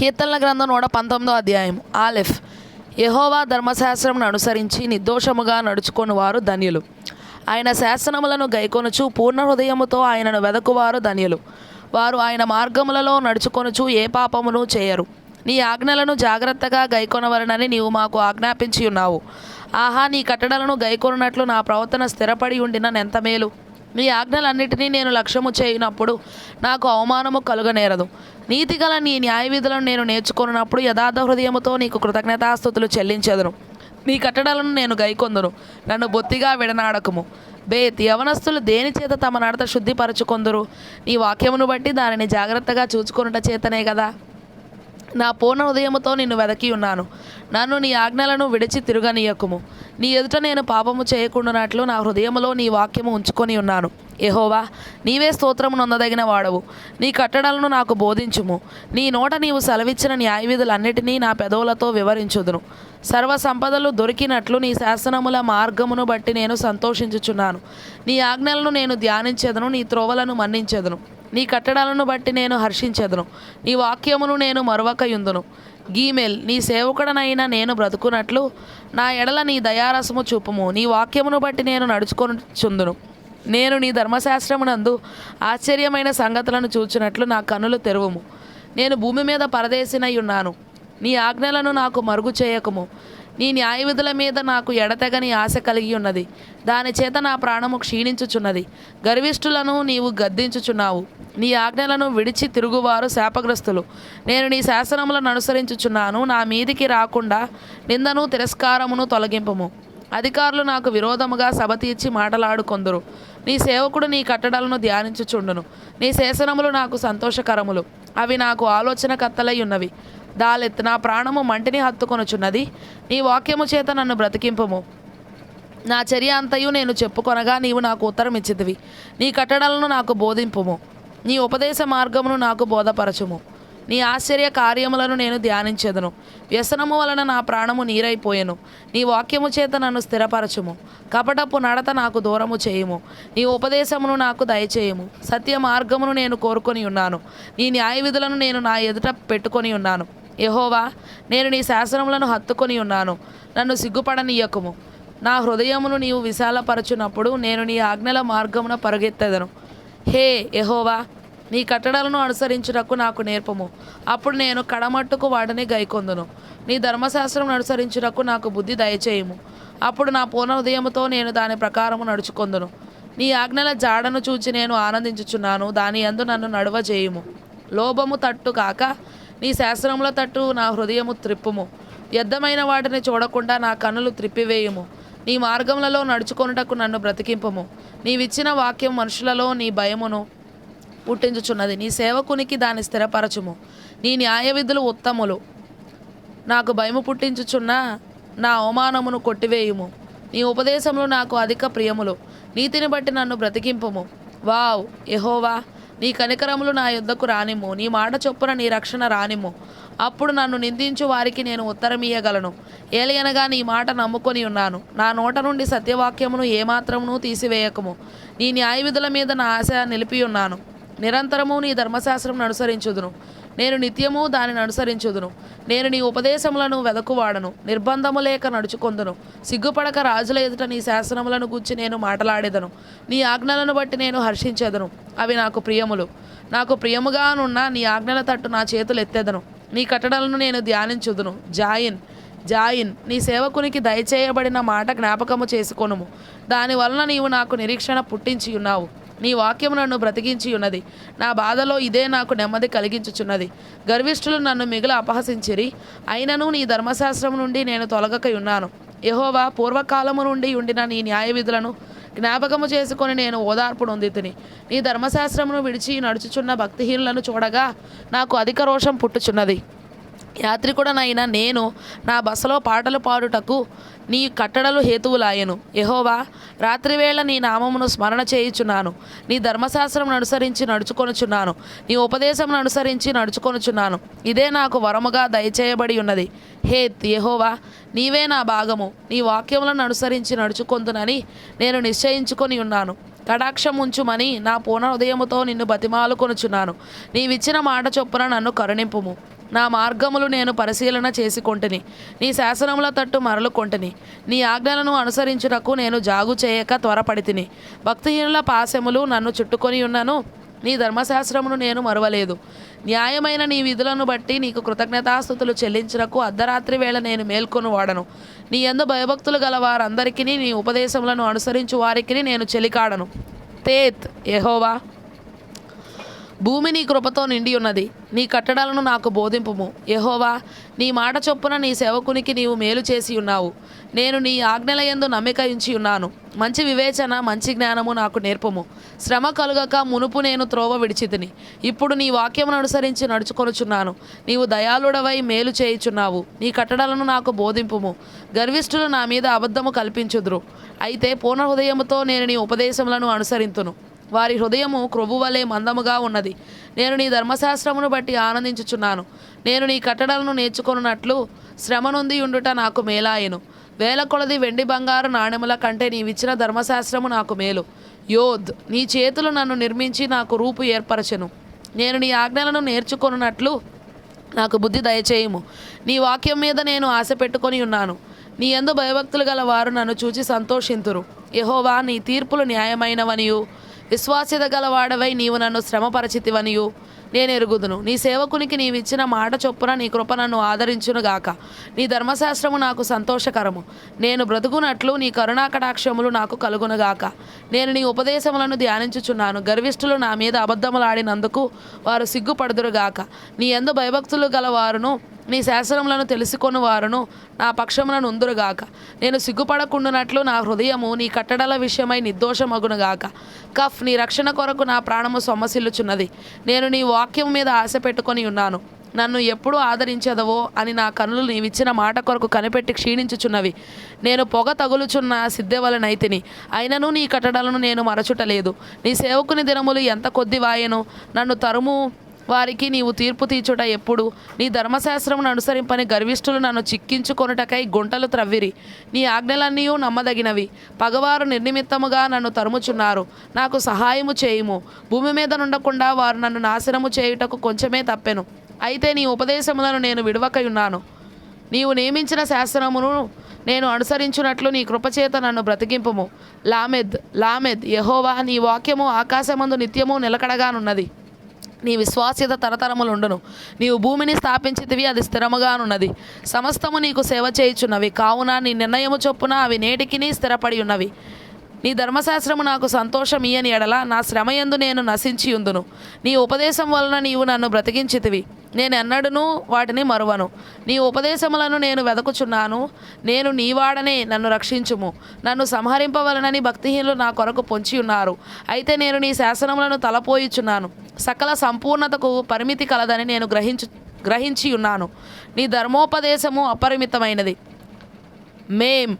కీర్తనల గ్రంథం 119 అధ్యాయం. ఆలెఫ్. యెహోవా ధర్మశాస్త్రమును అనుసరించి నిర్దోషముగా నడుచుకొని వారు ధన్యులు. ఆయన శాసనములను గైకొనుచు పూర్ణ హృదయముతో ఆయనను వెదకువారు ధన్యులు. వారు ఆయన మార్గములలో నడుచుకొనుచు ఏ పాపమును చేయరు. నీ ఆజ్ఞలను జాగ్రత్తగా గైకొనవలనని నీవు మాకు ఆజ్ఞాపించి ఉన్నావు. ఆహా, నీ కట్టడలను గైకొనున్నట్లు నా ప్రవర్తన స్థిరపడి ఉండినెంత మేలు. నీ ఆజ్ఞలన్నిటినీ నేను లక్ష్యము చేయనప్పుడు నాకు అవమానము కలుగనేరదు. నీతిగల నీ న్యాయవిధులను నేను నేర్చుకున్నప్పుడు యథార్థ హృదయముతో నీకు కృతజ్ఞతాస్తుతులు చెల్లించెదను. నీ కట్టడలను నేను గైకొందును, నన్ను బొత్తిగా విడనాడకము. బేత్. యవనస్తులు దేని చేత తమ నడత శుద్ధిపరచుకొందురు? నీ వాక్యమును బట్టి దానిని జాగ్రత్తగా చూచుకొనుట చేతనే కదా. నా పూర్ణ హృదయముతో నిన్ను వెదకి ఉన్నాను. నన్ను నీ ఆజ్ఞలను విడిచి తిరగనీయకుము. నీ ఎదుట నేను పాపము చేయకుండానట్లు నా హృదయములో నీ వాక్యము ఉంచుకొని ఉన్నాను. యెహోవా, నీవే స్తోత్రము నొందదగిన వాడవు. నీ కట్టడలను నాకు బోధించుము. నీ నోట నీవు సెలవిచ్చిన న్యాయవిధులన్నిటినీ నా పెదవులతో వివరించుదును. సర్వ సంపదలు దొరికినట్లు నీ శాసనముల మార్గమును బట్టి నేను సంతోషించుచున్నాను. నీ ఆజ్ఞలను నేను ధ్యానించెదను, నీ త్రోవలను మన్నించెదను. నీ కట్టడాలను బట్టి నేను హర్షించెదను. నీ వాక్యమును నేను మరువకయుందును. గీమెల్. నీ సేవకుడనైనా నేను బ్రతుకున్నట్లు నా ఎడల నీ దయారసము చూపుము. నీ వాక్యమును బట్టి నేను నడుచుకొనుచుందును. నేను నీ ధర్మశాస్త్రమునందు ఆశ్చర్యమైన సంగతులను చూచినట్లు నా కన్నులు తెరువుము. నేను భూమి మీద పరదేశినై ఉన్నాను. నీ ఆజ్ఞలను నాకు మరుగు చేయకము. నీ న్యాయవిధుల మీద నాకు ఎడతెగని ఆశ కలిగి ఉన్నది. దాని చేత నా ప్రాణము క్షీణించుచున్నది. గర్విష్ఠులను నీవు గద్దించుచున్నావు. నీ ఆజ్ఞలను విడిచి తిరుగువారు శాపగ్రస్తులు. నేను నీ శాసనములను అనుసరించుచున్నాను. నా మీదికి రాకుండా నిందను తిరస్కారమును తొలగింపము. అధికారులు నాకు విరోధముగా సభ తీర్చి మాటలాడుకొందురు. నీ సేవకుడు నీ కట్టడలను ధ్యానించుచుండును. నీ శాసనములు నాకు సంతోషకరములు. అవి నాకు ఆలోచనకర్తలై ఉన్నవి. దాలెత్. నా ప్రాణము మంటిని హత్తుకొనుచున్నది. నీ వాక్యము చేత నన్ను బ్రతికింపుము. నా చర్య అంతయు నేను చెప్పుకొనగా నీవు నాకు ఉత్తరం ఇచ్చితివి. నీ కట్టడలను నాకు బోధింపుము. నీ ఉపదేశ మార్గమును నాకు బోధపరచుము. నీ ఆశ్చర్య కార్యములను నేను ధ్యానించెదను. వ్యసనము వలన నా ప్రాణము నీరైపోయెను. నీ వాక్యము చేత నన్ను స్థిరపరచుము. కపటపు నడత నాకు దూరము చేయుము. నీ ఉపదేశమును నాకు దయచేయుము. సత్య మార్గమును నేను కోరుకొని ఉన్నాను. నీ న్యాయవిధులను నేను నా ఎదుట పెట్టుకొని ఉన్నాను. యెహోవా, నేను నీ శాసనములను హత్తుకొని ఉన్నాను. నన్ను సిగ్గుపడనీయకుము. నా హృదయమును నీవు విశాలపరచునప్పుడు నేను నీ ఆజ్ఞల మార్గమున పరుగెత్తెదను. హే యెహోవా, నీ కట్టడలను అనుసరించుటకు నాకు నేర్పము. అప్పుడు నేను కడమట్టుకు వాటిని గైకొందును. నీ ధర్మశాస్త్రం అనుసరించుటకు నాకు బుద్ధి దయచేయుము. అప్పుడు నా పూర్ణ హృదయముతో నేను దాని ప్రకారము నడుచుకొందును. నీ ఆజ్ఞల జాడను చూచి నేను ఆనందించుచున్నాను. దాని యందు నన్ను నడువజేయుము. లోభము తట్టు కాక నీ శాస్త్రముల తట్టు నా హృదయము త్రిప్పుము. వ్యర్థమైన వాటిని చూడకుండా నా కన్నులు త్రిప్పివేయుము. నీ మార్గములలో నడుచుకొనుటకు నన్ను బ్రతికింపము. నీవిచ్చిన వాక్యం మనుషులలో నీ భయమును పుట్టించుచున్నది. నీ సేవకునికి దాన్ని స్థిరపరచుము. నీ న్యాయవిధులు ఉత్తములు. నాకు భయము పుట్టించుచున్న నా అవమానమును కొట్టివేయుము. నీ ఉపదేశములు నాకు అధిక ప్రియములు. నీతిని బట్టి నన్ను బ్రతికింపుము. వావ్. యెహోవా, నీ కనికరములు నా యొద్దకు రానిమ్ము. నీ మాట చొప్పున నీ రక్షణ రానిమ్ము. అప్పుడు నన్ను నిందించు వారికి నేను ఉత్తరమియ్యగలను. ఏలయనగా నీ మాట నమ్ముకొని ఉన్నాను. నా నోట నుండి సత్యవాక్యమును ఏమాత్రమును తీసివేయకము. నీ న్యాయవిధుల మీద నా ఆశ నిలిపి ఉన్నాను. నిరంతరము నీ ధర్మశాస్త్రం అనుసరించుదును. నేను నిత్యము దానిని అనుసరించుదును. నేను నీ ఉపదేశములను వెదకువాడను. నిర్బంధము లేక నడుచుకొందును. సిగ్గుపడక రాజుల ఎదుట నీ శాసనములను గూర్చి నేను మాటలాడేదను. నీ ఆజ్ఞలను బట్టి నేను హర్షించెదను. అవి నాకు ప్రియములు. నాకు ప్రియముగానున్న నీ ఆజ్ఞల తట్టు నా చేతులు ఎత్తెదను. నీ కట్టడలను నేను ధ్యానించుదును. జాయిన్. నీ సేవకునికి దయచేయబడిన మాట జ్ఞాపకము చేసుకొనుము. దానివలన నీవు నాకు నిరీక్షణ పుట్టించి ఉన్నావు. నీ వాక్యము నన్ను బ్రతికించి ఉన్నది. నా బాధలో ఇదే నాకు నెమ్మది కలిగించుచున్నది. గర్విష్ఠులు నన్ను మిగుల అపహసించిరి. అయినను నీ ధర్మశాస్త్రం నుండి నేను తొలగక ఉన్నాను. యెహోవా, పూర్వకాలము నుండి ఉండిన నీ న్యాయవిధులను జ్ఞాపకము చేసుకొని నేను ఓదార్పు నొందితిని. నీ ధర్మశాస్త్రమును విడిచి నడుచుచున్న భక్తిహీనులను చూడగా నాకు అధిక రోషం పుట్టుచున్నది. యాత్రికుడనైనా నేను నా బసలో పాటలు పాడుటకు నీ కట్టడలు హేతువులాయెను. యెహోవా, రాత్రివేళ నీ నామమును స్మరణ చేయుచున్నాను. నీ ధర్మశాస్త్రం అనుసరించి నడుచుకొనుచున్నాను. నీ ఉపదేశమును అనుసరించి నడుచుకొనుచున్నాను. ఇదే నాకు వరముగా దయచేయబడి ఉన్నది. హేత్. యెహోవా, నీవే నా భాగము. నీ వాక్యములను అనుసరించి నడుచుకొందునని నేను నిశ్చయించుకొని ఉన్నాను. కటాక్షం ఉంచుమని నా పూర్ణ హృదయముతో నిన్ను బతిమాలుకొనుచున్నాను. నీవిచ్చిన మాట చొప్పున నన్ను కరుణింపుము. నా మార్గములు నేను పరిశీలన చేసుకొంటిని. నీ శాసనముల తట్టు మరలుకొంటిని. నీ ఆజ్ఞలను అనుసరించుటకు నేను జాగు చేయక త్వరపడితిని. భక్తిహీనుల పాశములు నన్ను చుట్టుకొని ఉన్నను. నీ ధర్మశాస్త్రమును నేను మరువలేదు. న్యాయమైన నీ విధులను బట్టి నీకు కృతజ్ఞతాస్తుతులు చెల్లించుటకు అర్ధరాత్రి వేళ నేను మేల్కొని వాడను. నీ యందు భయభక్తులు గల వారందరికీ నీ ఉపదేశములను అనుసరించు వారికి నేను చెలికాడను. తేత్ యెహోవా, భూమి నీ కృపతో నిండి ఉన్నది. నీ కట్టడలను నాకు బోధింపుము. యెహోవా, నీ మాట చొప్పున నీ సేవకునికి నీవు మేలు చేసి ఉన్నావు. నేను నీ ఆజ్ఞల యందు నమ్మిక ఉంచి ఉన్నాను. మంచి వివేచన, మంచి జ్ఞానము నాకు నేర్పము. శ్రమ కలుగక మునుపు నేను త్రోవ విడిచితిని. ఇప్పుడు నీ వాక్యమును అనుసరించి నడుచుకొనుచున్నాను. నీవు దయాళుడవై మేలు చేయుచున్నావు. నీ కట్టడలను నాకు బోధింపుము. గర్విష్ఠులు నా మీద అబద్ధము కల్పించుదురు. అయితే పూర్ణ హృదయముతో నేను నీ ఉపదేశములను అనుసరింతును. వారి హృదయము క్రొవ్వువలే మందముగా ఉన్నది. నేను నీ ధర్మశాస్త్రమును బట్టి ఆనందించుచున్నాను. నేను నీ కట్టడలను నేర్చుకొనున్నట్లు శ్రమ నొంది ఉండుట నాకు మేలాయెను. వేల కొలది వెండి బంగారు నాణెముల కంటే నీవిచ్చిన ధర్మశాస్త్రము నాకు మేలు. యోద్, నీ చేతులు నన్ను నిర్మించి నాకు రూపు ఏర్పరచెను. నేను నీ ఆజ్ఞలను నేర్చుకొనున్నట్లు నాకు బుద్ధి దయచేయము. నీ వాక్యం మీద నేను ఆశ పెట్టుకొని ఉన్నాను. నీ యందు భయభక్తులు గల వారు నన్ను చూచి సంతోషింతురు. యెహోవా, నీ తీర్పులు న్యాయమైనవనియు విశ్వాస్యత గలవాడవై నీవు నన్ను శ్రమపరచితివనియు నేను ఎరుగుదును. నీ సేవకునికి నీవిచ్చిన మాట చొప్పున నీ కృప నన్ను ఆదరించునుగాక. నీ ధర్మశాస్త్రము నాకు సంతోషకరము. నేను బ్రతుకున్నట్లు నీ కరుణాకటాక్షములు నాకు కలుగునుగాక. నేను నీ ఉపదేశములను ధ్యానించుచున్నాను. గర్విష్ఠులు నా మీద అబద్ధములాడినందుకు వారు సిగ్గుపడుదురుగాక. నీ యందు భయభక్తులు గలవారును నీ శాసనములను తెలుసుకొని వారును నా పక్షములను ఉందురుగాక. నేను సిగ్గుపడకుండునట్లు నా హృదయము నీ కట్టడల విషయమై నిర్దోషమగునుగాక. కఫ్, నీ రక్షణ కొరకు నా ప్రాణము సొమ్మసిల్లుచున్నది. నేను నీ వాక్యం మీద ఆశ పెట్టుకొని ఉన్నాను. నన్ను ఎప్పుడు ఆదరించదవో అని నా కనులు నీవిచ్చిన మాట కొరకు కనిపెట్టి క్షీణించుచున్నవి. నేను పొగ తగులుచున్న సిద్ధెవలనైతిని. అయినను నీ కట్టడలను నేను మరచుటలేదు. నీ సేవకుని దినములు ఎంత కొద్దివాయెను. నన్ను తరుము వారికి నీవు తీర్పు తీర్చుట ఎప్పుడు? నీ ధర్మశాస్త్రమును అనుసరింపని గర్విష్ఠులు నన్ను చిక్కించుకొనుటకై గుంటలు త్రవ్విరి. నీ ఆజ్ఞలన్నీ నమ్మదగినవి. పగవారు నిర్నిమిత్తముగా నన్ను తరుముచున్నారు. నాకు సహాయము చేయుము. భూమి మీద నుండకుండా వారు నన్ను నాశనము చేయుటకు కొంచెమే తప్పెను. అయితే నీ ఉపదేశములను నేను విడువకయున్నాను. నీవు నియమించిన శాస్త్రమును నేను అనుసరించున్నట్లు నీ కృపచేత నన్ను బ్రతికింపుము. లామెద్, లామెద్, యెహోవా, నీ వాక్యము ఆకాశమందు నిత్యము నిలకడగానున్నది. నీ విశ్వాస్యత తరతరములుండును. నీవు భూమిని స్థాపించితివి, అది స్థిరముగానున్నది. సమస్తము నీకు సేవ చేయుచున్నవి. కావున నీ నిర్ణయము చొప్పున అవి నేటికిని స్థిరపడి ఉన్నవి. నీ ధర్మశాస్త్రము నాకు సంతోషం ఇయ్యని ఎడల నా శ్రమయందు నేను నశించియుందును. నీ ఉపదేశం వలన నీవు నన్ను బ్రతికించితివి. నేను ఎన్నడూనూ వాటిని మరువను. నీ ఉపదేశములను నేను వెదకుచున్నాను. నేను నీవాడనే, నన్ను రక్షించుము. నన్ను సంహరింపవలనని భక్తిహీనులు నా కొరకు పొంచి ఉన్నారు. అయితే నేను నీ శాసనములను తలపోయిచున్నాను. సకల సంపూర్ణతకు పరిమితి కలదని నేను గ్రహించి ఉన్నాను. నీ ధర్మోపదేశము అపరిమితమైనది. మేం,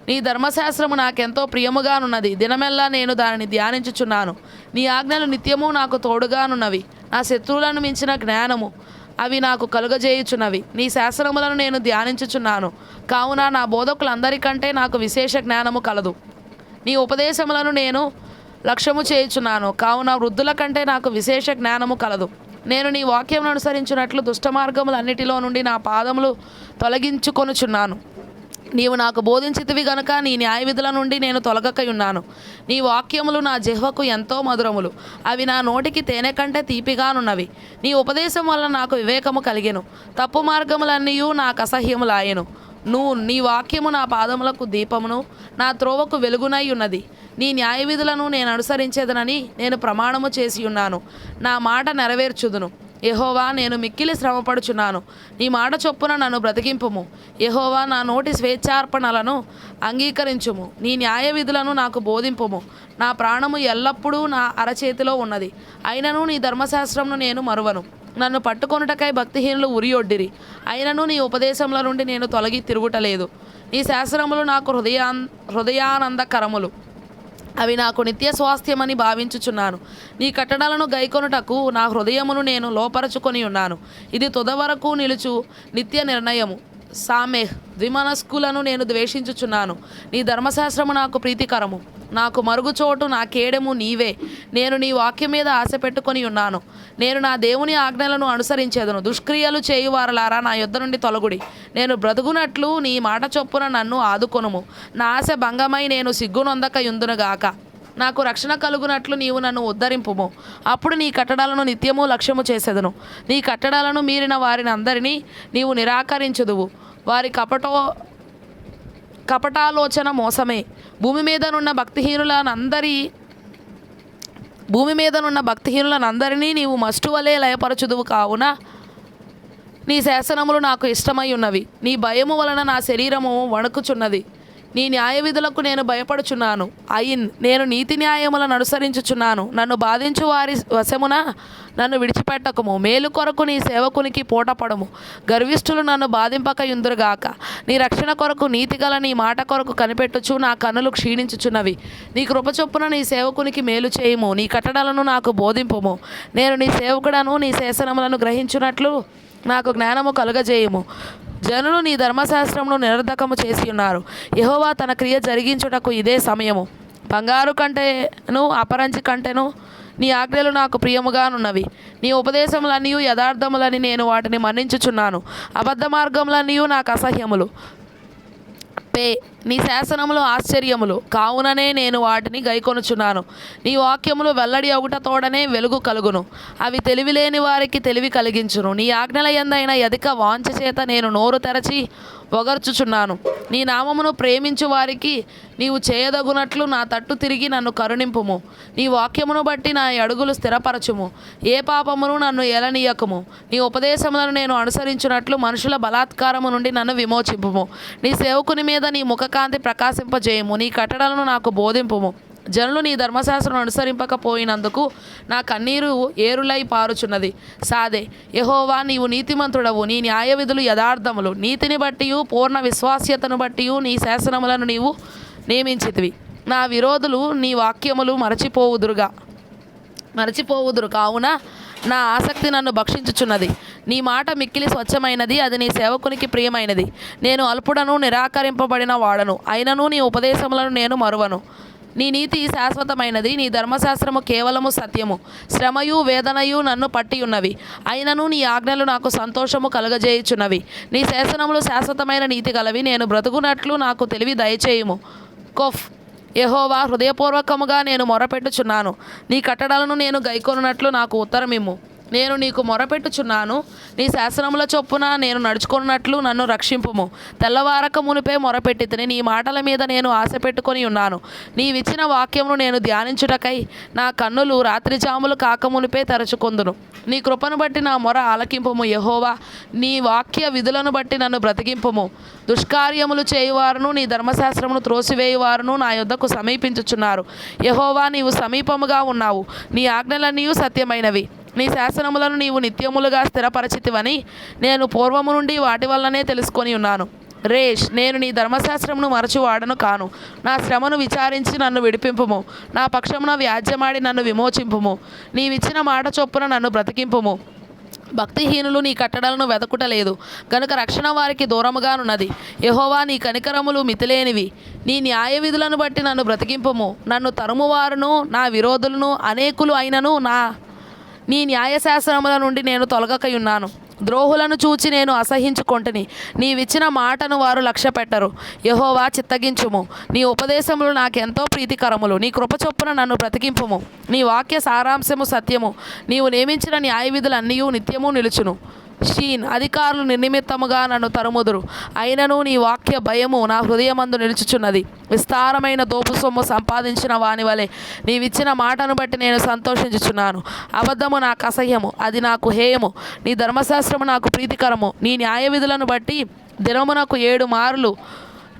నీ ధర్మశాస్త్రము నాకెంతో ప్రియముగానున్నది. దినమెల్లా నేను దానిని ధ్యానించుచున్నాను. నీ ఆజ్ఞలు నిత్యము నాకు తోడుగానున్నవి. నా శత్రువులను మించిన జ్ఞానము అవి నాకు కలుగజేయుచున్నవి. నీ శాసనములను నేను ధ్యానించుచున్నాను. కావున నా బోధకులందరికంటే నాకు విశేష జ్ఞానము కలదు. నీ ఉపదేశములను నేను లక్ష్యము చేయుచున్నాను. కావున వృద్ధుల కంటే నాకు విశేష జ్ఞానము కలదు. నేను నీ వాక్యమును అనుసరించున్నట్లు దుష్టమార్గములన్నిటిలో నుండి నా పాదములు తొలగించుకొనుచున్నాను. నీవు నాకు బోధించితివి గనుక నీ న్యాయవిధుల నుండి నేను తొలగకయున్నాను. నీ వాక్యములు నా జిహ్వకు ఎంతో మధురములు. అవి నా నోటికి తేనె కంటే తీపిగానున్నవి. నీ ఉపదేశం వల్ల నాకు వివేకము కలిగెను. తప్పు మార్గములన్నీయు నాకు అసహ్యములాయెను. నీ వాక్యము నా పాదములకు దీపమును, నా త్రోవకు వెలుగునై ఉన్నది. నీ న్యాయవిధులను నేను అనుసరించేదనని నేను ప్రమాణము చేసి ఉన్నాను. నా మాట నెరవేర్చుదును. యెహోవా, నేను మిక్కిలి శ్రమపడుచున్నాను. నీ మాట చొప్పున నన్ను బ్రతికింపుము. యెహోవా, నా నోటి స్వేచ్ఛార్పణలను అంగీకరించుము. నీ న్యాయ విధులను నాకు బోధింపుము. నా ప్రాణము ఎల్లప్పుడూ నా అరచేతిలో ఉన్నది. అయినను నీ ధర్మశాస్త్రమును నేను మరువను. నన్ను పట్టుకొనుటకై భక్తిహీనులు ఉరియొడ్డిరి. అయినను నీ ఉపదేశముల నుండి నేను తొలగి తిరుగుటలేదు. నీ శాస్త్రములు నాకు హృదయానందకరములు. అవి నాకు నిత్య స్వాస్థ్యమని భావించుచున్నాను. నీ కట్టడలను గైకొనుటకు నా హృదయమును నేను లోపరచుకొని ఉన్నాను. ఇది తుదవరకు నిలుచు నిత్య నిర్ణయము. సామెహ్, ద్విమనస్కులను నేను ద్వేషించుచున్నాను. నీ ధర్మశాస్త్రము నాకు ప్రీతికరము. నాకు మరుగుచోటు, నా కేడెము నీవే. నేను నీ వాక్యం మీద ఆశ పెట్టుకొని ఉన్నాను. నేను నా దేవుని ఆజ్ఞలను అనుసరించేదను. దుష్క్రియలు చేయువారలారా నా యొద్ద నుండి తొలగుడి. నేను బ్రతుకున్నట్లు నీ మాట చొప్పున నన్ను ఆదుకొనుము. నా ఆశ భంగమై నేను సిగ్గునొందక యుందునుగాక. నాకు రక్షణ కలుగునట్లు నీవు నన్ను ఉద్ధరింపుము. అప్పుడు నీ కట్టడాలను నిత్యము లక్ష్యము చేసేదను. నీ కట్టడాలను మీరిన వారిని అందరినీ నీవు నిరాకరించుదువు. వారి కపటాలోచన మోసమే. భూమి మీదనున్న భక్తిహీనులనందరినీ నీవు మస్టు వలె లయపరచుదువు. కావున నీ శాసనములు నాకు ఇష్టమై ఉన్నవి. నీ భయము వలన నా శరీరము వణుకుచున్నది. నీ న్యాయ విధులకు నేను భయపడుచున్నాను. నేను నీతి న్యాయములను అనుసరించుచున్నాను. నన్ను బాధించు వారి వశమున నన్ను విడిచిపెట్టకము. మేలు కొరకు నీ సేవకునికి పూటపడము. గర్విష్ఠులు నన్ను బాధింపక యుందురుగాక. నీ రక్షణ కొరకు నీతిగల నీ మాట కొరకు కనిపెట్టుచు నా కన్నులు క్షీణించుచున్నవి. నీ కృప చొప్పున నీ సేవకునికి మేలు చేయుము. నీ కట్టడలను నాకు బోధింపుము. నేను నీ సేవకుడను. నీ శాసనములను గ్రహించున్నట్లు నాకు జ్ఞానము కలుగజేయుము. జనులు నీ ధర్మశాస్త్రమును నిరర్ధకము చేసి ఉన్నారు. యెహోవా తన క్రియ జరిగించుటకు ఇదే సమయము. బంగారు కంటేను అపరంజి కంటేను నీ ఆజ్ఞలు నాకు ప్రియముగానున్నవి. నీ ఉపదేశములన్నీ యథార్థములని నేను వాటిని మన్నించుచున్నాను. అబద్ధ మార్గములన్నీ నాకు అసహ్యములు. నీ శాసనములు ఆశ్చర్యములు కావుననే నేను వాటిని గైకొనుచున్నాను. నీ వాక్యములు వెల్లడి అవుట తోడనే వెలుగు కలుగును. అవి తెలివిలేని వారికి తెలివి కలిగించును. నీ ఆజ్ఞల యందైన అధిక వాంఛ చేత నేను నోరు తెరచి ఒగర్చుచున్నాను. నీ నామమును ప్రేమించు వారికి నీవు చేయదగునట్లు నా తట్టు తిరిగి నన్ను కరుణింపుము. నీ వాక్యమును బట్టి నా అడుగులు స్థిరపరచుము. ఏ పాపమును నన్ను ఎలనీయకము. నీ ఉపదేశములను నేను అనుసరించున్నట్లు మనుషుల బలాత్కారము నుండి నన్ను విమోచింపుము. నీ సేవకుని మీద నీ ముఖకాంతి ప్రకాశింపజేయము. నీ కట్టడలను నాకు బోధింపుము. జనులు నీ ధర్మశాస్త్రం అనుసరింపకపోయినందుకు నా కన్నీరు ఏరులై పారుచున్నది. సాదే యెహోవా, నీవు నీతిమంతుడవు. నీ న్యాయ విధులు యథార్థములు. నీతిని బట్టి పూర్ణ విశ్వాస్యతను బట్టి నీ శాసనములను నీవు నియమించితివి. నా విరోధులు నీ వాక్యములు మరచిపోవుదురు. కావున నా ఆసక్తి నన్ను భక్షించుచున్నది. నీ మాట మిక్కిలి స్వచ్ఛమైనది. అది నీ సేవకునికి ప్రియమైనది. నేను అల్పుడను, నిరాకరింపబడిన వాడను. అయినను నీ ఉపదేశములను నేను మరువను. నీ నీతి శాశ్వతమైనది. నీ ధర్మశాస్త్రము కేవలము సత్యము. శ్రమయు వేదనయు నన్ను పట్టి ఉన్నవి. అయినను నీ ఆజ్ఞలు నాకు సంతోషము కలుగజేయుచున్నవి. నీ శాసనములు శాశ్వతమైన నీతి గలవి. నేను బ్రతుకున్నట్లు నాకు తెలివి దయచేయుము. యెహోవా, హృదయపూర్వకముగా నేను మొరపెట్టుచున్నాను. నీ కట్టడలను నేను గైకొనున్నట్లు నాకు ఉత్తరమిమ్ము. నేను నీకు మొరపెట్టుచున్నాను. నీ శాసనముల చొప్పున నేను నడుచుకున్నట్లు నన్ను రక్షింపుము. తెల్లవారక మునిపే మొరపెట్టి తిని నీ మాటల మీద నేను ఆశ పెట్టుకొని ఉన్నాను. నీవిచ్చిన వాక్యమును నేను ధ్యానించుటకై నా కన్నులు రాత్రి జాములు కాకమునిపే తెరచుకొందును. నీ కృపను బట్టి నా మొర ఆలకింపుము. యెహోవా, నీ వాక్య విధులను బట్టి నన్ను బ్రతికింపుము. దుష్కార్యములు చేయువారును నీ ధర్మశాస్త్రమును త్రోసివేయువారును నా యొద్దకు సమీపించుచున్నారు. యెహోవా, నీవు సమీపముగా ఉన్నావు. నీ ఆజ్ఞలన్నీ సత్యమైనవి. నీ శాసనములను నీవు నిత్యములుగా స్థిరపరచితివని నేను పూర్వము నుండి వాటి వల్లనే తెలుసుకొని ఉన్నాను. నేను నీ ధర్మశాస్త్రమును మరచువాడను కాను. నా శ్రమను విచారించి నన్ను విడిపింపుము. నా పక్షమున వ్యాజ్యమాడి నన్ను విమోచింపుము. నీవిచ్చిన మాట చొప్పున నన్ను బ్రతికింపుము. భక్తిహీనులు నీ కట్టడలను వెదకుటలేదు గనుక రక్షణ వారికి దూరముగానున్నది. యెహోవా, నీ కనికరములు మితిలేనివి. నీ న్యాయ విధులను బట్టి నన్ను బ్రతికింపుము. నన్ను తరుమువారును నా విరోధులను అనేకులు అయినను నీ న్యాయశాస్త్రముల నుండి నేను తొలగకయున్నాను. ద్రోహులను చూచి నేను అసహించుకొంటిని. నీవిచ్చిన మాటను వారు లక్ష్యపెట్టరు. యెహోవా, చిత్తగించుము. నీ ఉపదేశములు నాకెంతో ప్రీతికరములు. నీ కృప చొప్పున నన్ను బ్రతికింపుము. నీ వాక్య సారాంశము సత్యము. నీవు నియమించిన న్యాయ విధులన్నీ నిత్యము నిలుచును. అధికారులు నిర్నిమిత్తముగా నన్ను తరుముదురు. అయినను నీ వాక్య భయము నా హృదయమందు నిలుచుచున్నది. విస్తారమైన దోపు సొమ్ము సంపాదించిన వాని వలె నీవిచ్చిన మాటను బట్టి నేను సంతోషించుచున్నాను. అబద్ధము నాకు అసహ్యము, అది నాకు హేయము. నీ ధర్మశాస్త్రము నాకు ప్రీతికరము. నీ న్యాయ విధులను బట్టి దినమునకు 7 మార్లు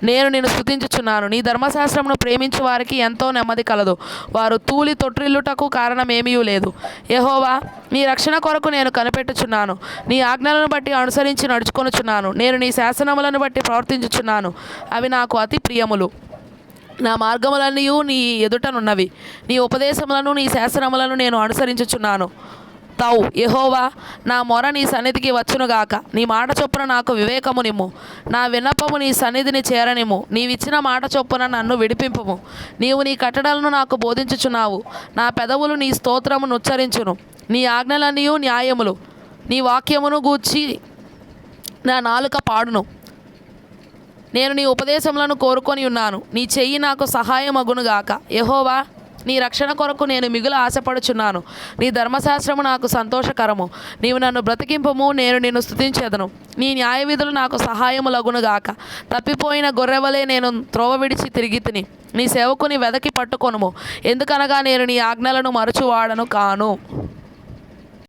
నేను నిన్ను స్తుతించుచున్నాను. నీ ధర్మశాస్త్రమును ప్రేమించు వారికి ఎంతో నెమ్మది కలదు. వారు తూలి తొట్టిల్లుటకు కారణమేమీ లేదు. యెహోవా, నీ రక్షణ కొరకు నేను కనిపెట్టుచున్నాను. నీ ఆజ్ఞలను బట్టి అనుసరించి నడుచుకొనుచున్నాను. నేను నీ శాసనములను బట్టి ప్రవర్తించుచున్నాను. అవి నాకు అతి ప్రియములు. నా మార్గములన్నీ నీ ఎదుటనున్నవి. నీ ఉపదేశములను నీ శాసనములను నేను అనుసరించుచున్నాను. తౌ యెహోవా, నా మొర నీ సన్నిధికి వచ్చునుగాక. నీ మాట చొప్పున నాకు వివేకము నిమ్ము. నా విన్నపము నీ సన్నిధిని చేరనిమ్ము. నీవిచ్చిన మాట చొప్పున నన్ను విడిపింపుము. నీవు నీ కట్టడలను నాకు బోధించుచున్నావు. నా పెదవులు నీ స్తోత్రమును ఉచ్చరించును. నీ ఆజ్ఞలన్నీయు న్యాయములు. నీ వాక్యమును గూర్చి నా నాలుక పాడును. నేను నీ ఉపదేశములను కోరుకొని ఉన్నాను. నీ చెయ్యి నాకు సహాయమగునుగాక. యెహోవా, నీ రక్షణ కొరకు నేను మిగులు ఆశపడుచున్నాను. నీ ధర్మశాస్త్రము నాకు సంతోషకరము. నీవు నన్ను బ్రతికింపుము, నేను నిన్ను స్తుతించెదను. నీ న్యాయవిధులు నాకు సహాయములగునుగాక. తప్పిపోయిన గొర్రెవలే నేను త్రోవ విడిచి తిరిగి తిని. నీ సేవకుని వెదకి పట్టుకొనుము. ఎందుకనగా నేను నీ ఆజ్ఞలను మరచువాడను కాను.